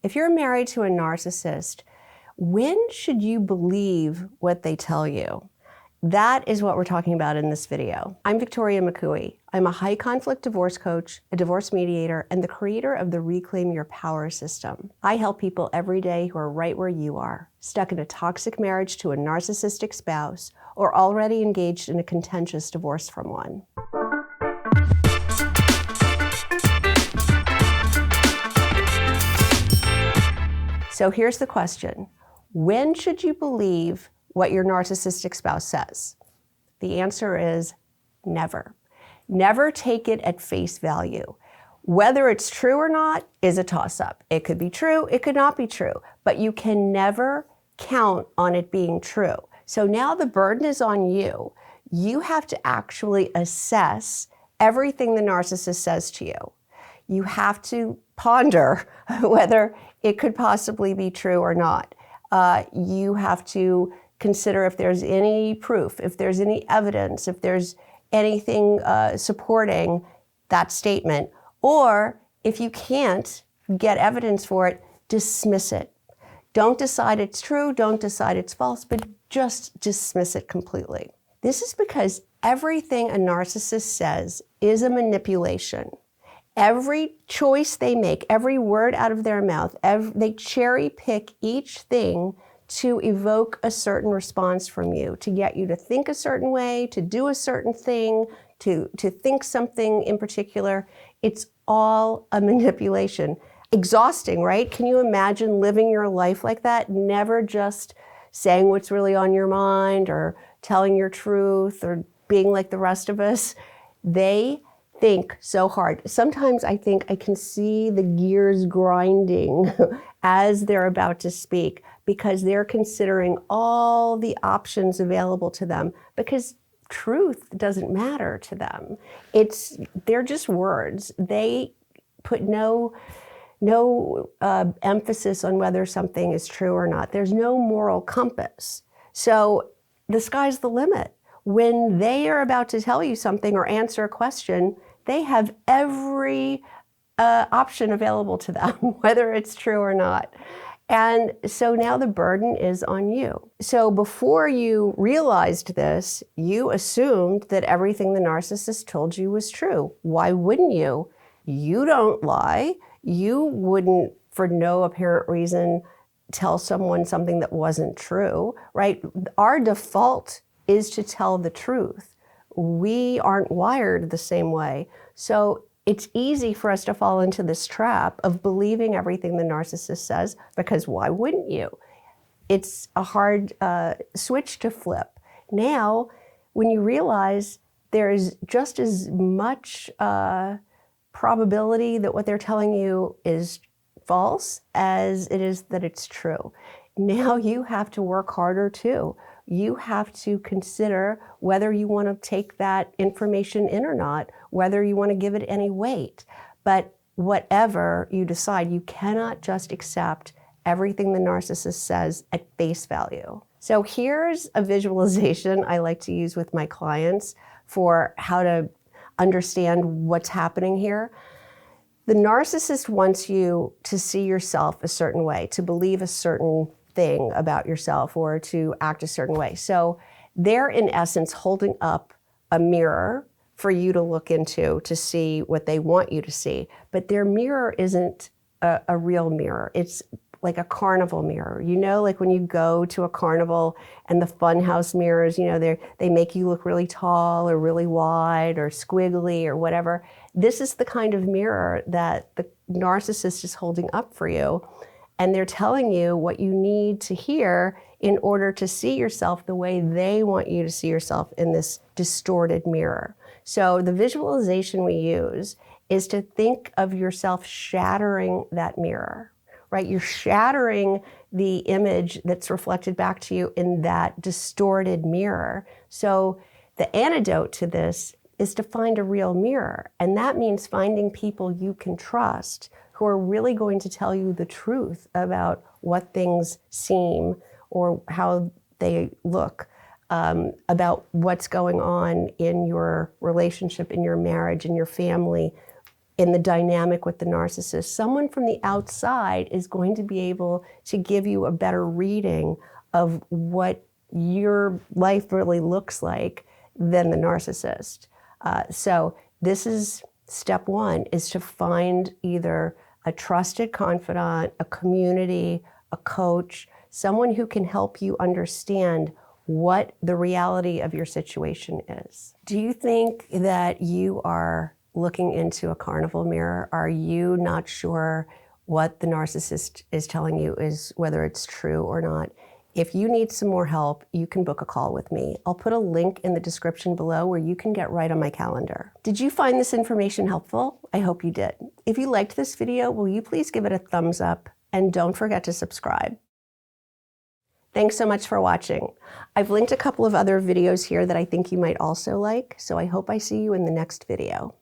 If you're married to a narcissist, when should you believe what they tell you? That is what we're talking about in this video. I'm Victoria McCooey. I'm a high conflict divorce coach, a divorce mediator, and the creator of the Reclaim Your Power system. I help people every day who are right where you are, stuck in a toxic marriage to a narcissistic spouse, or already engaged in a contentious divorce from one. So here's the question. When should you believe what your narcissistic spouse says? The answer is never. Never take it at face value. Whether it's true or not is a toss-up. It could be true, it could not be true, but you can never count on it being true. So now the burden is on you. You have to actually assess everything the narcissist says to you. You have to ponder whether it could possibly be true or not. You have to consider if there's any proof, if there's any evidence, if there's anything supporting that statement, or if you can't get evidence for it, dismiss it. Don't decide it's true, don't decide it's false, but just dismiss it completely. This is because everything a narcissist says is a manipulation. Every choice they make, every word out of their mouth, they cherry pick each thing to evoke a certain response from you, to get you to think a certain way, to do a certain thing, to think something in particular. It's all a manipulation. Exhausting, right? Can you imagine living your life like that? Never just saying what's really on your mind or telling your truth or being like the rest of us. They think so hard. Sometimes I think I can see the gears grinding as they're about to speak because they're considering all the options available to them because truth doesn't matter to them. They're just words. They put no emphasis on whether something is true or not. There's no moral compass. So the sky's the limit. When they are about to tell you something or answer a question, they have every option available to them, whether it's true or not. And so now the burden is on you. So before you realized this, you assumed that everything the narcissist told you was true. Why wouldn't you? You don't lie. You wouldn't, for no apparent reason, tell someone something that wasn't true, right? Our default is to tell the truth. We aren't wired the same way. So it's easy for us to fall into this trap of believing everything the narcissist says, because why wouldn't you? It's a hard switch to flip. Now, when you realize there is just as much probability that what they're telling you is false as it is that it's true. Now you have to work harder too. You have to consider whether you want to take that information in or not, whether you want to give it any weight. But whatever you decide, you cannot just accept everything the narcissist says at face value. So here's a visualization I like to use with my clients for how to understand what's happening here. The narcissist wants you to see yourself a certain way, to believe a certain thing about yourself or to act a certain way. So they're in essence holding up a mirror for you to look into to see what they want you to see. But their mirror isn't a real mirror. It's like a carnival mirror. You know, like when you go to a carnival and the funhouse mirrors, you know, they make you look really tall or really wide or squiggly or whatever. This is the kind of mirror that the narcissist is holding up for you. And they're telling you what you need to hear in order to see yourself the way they want you to see yourself in this distorted mirror. So the visualization we use is to think of yourself shattering that mirror, right? You're shattering the image that's reflected back to you in that distorted mirror. So the antidote to this is to find a real mirror. And that means finding people you can trust who are really going to tell you the truth about what things seem or how they look, about what's going on in your relationship, in your marriage, in your family, in the dynamic with the narcissist. Someone from the outside is going to be able to give you a better reading of what your life really looks like than the narcissist. So this is step one, is to find either a trusted confidant, a community, a coach, someone who can help you understand what the reality of your situation is. Do you think that you are looking into a carnival mirror? Are you not sure what the narcissist is telling you is whether it's true or not? If you need some more help, you can book a call with me. I'll put a link in the description below where you can get right on my calendar. Did you find this information helpful? I hope you did. If you liked this video, will you please give it a thumbs up and don't forget to subscribe. Thanks so much for watching. I've linked a couple of other videos here that I think you might also like, so I hope I see you in the next video.